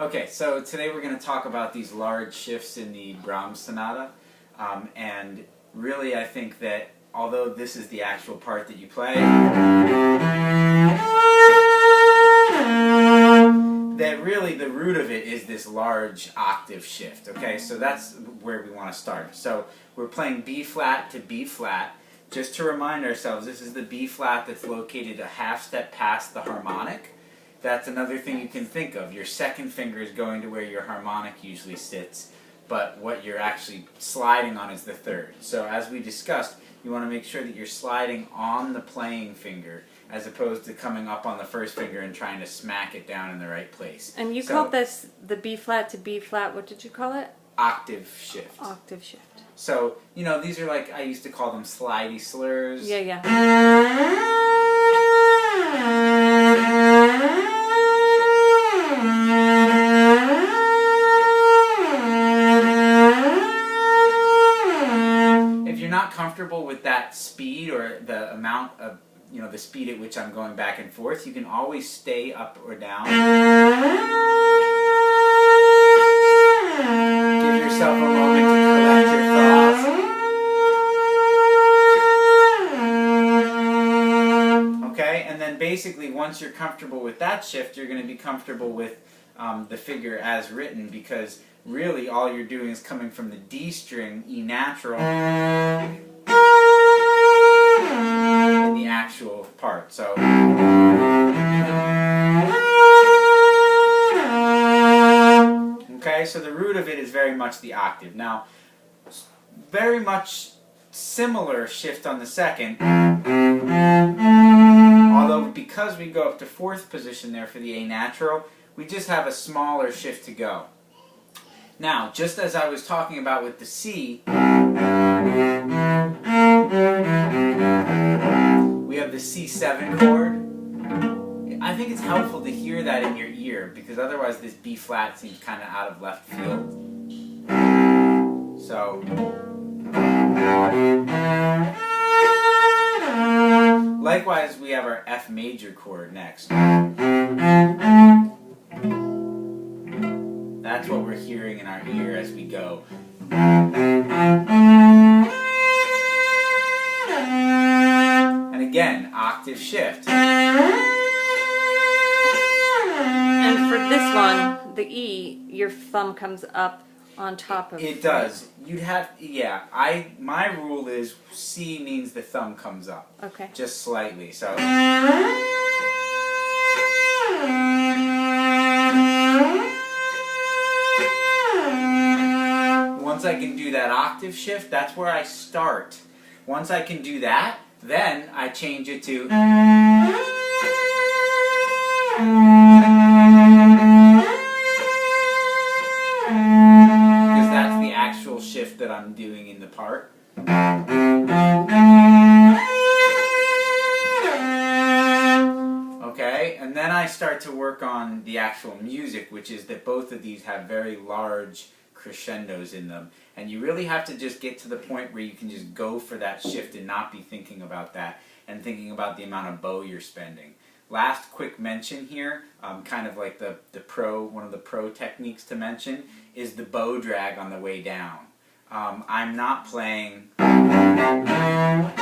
Okay, so today we're going to talk about these large shifts in the Brahms Sonata, and really I think that although this is the actual part that you play, that really the root of it is this large octave shift, okay? So that's where we want to start. So we're playing B flat to B flat. Just to remind ourselves, this is the B flat that's located a half step past the harmonic. That's another thing you can think of. Your second finger is going to where your harmonic usually sits, but what you're actually sliding on is the third. So as we discussed, you want to make sure that you're sliding on the playing finger as opposed to coming up on the first finger and trying to smack it down in the right place. And you called this the B flat to B flat, what did you call it? Octave shift. Octave shift. So, you know, these are like, I used to call them slidey slurs. Yeah, yeah. If you're not comfortable with that speed or the amount of, you know, the speed at which I'm going back and forth, you can always stay up or down. Give yourself a moment to collect your thoughts. Okay, and then basically once you're comfortable with that shift, you're going to be comfortable with the figure as written, because really all you're doing is coming from the D string, E natural, in the actual part. So okay, so the root of it is very much the octave. Now, very much similar shift on the second, although because we go up to fourth position there for the A natural, we just have a smaller shift to go. Now, just as I was talking about with the C, we have the C7 chord. I think it's helpful to hear that in your ear, because otherwise this B flat seems kind of out of left field. So, likewise we have our F major chord next. That's what we're hearing in our ear as we go. And again, octave shift. And for this one, the E, your thumb comes up on top of it. It does. You'd have, yeah, my rule is C means the thumb comes up. Okay. Just slightly, so. Once I can do that octave shift, that's where I start. Once I can do that, then I change it to. Because that's the actual shift that I'm doing in the part. Okay, and then I start to work on the actual music, which is that both of these have very large crescendos in them, and you really have to just get to the point where you can just go for that shift and not be thinking about that and thinking about the amount of bow you're spending. Last quick mention here, kind of like one of the pro techniques to mention, is the bow drag on the way down. I'm not playing, I'm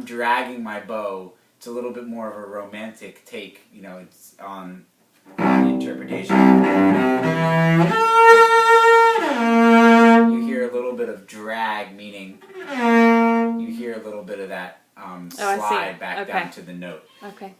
dragging my bow. It's a little bit more of a romantic take, you know, it's on the interpretation. You hear a little bit of drag, meaning you hear a little bit of that slide back down to the note. Okay.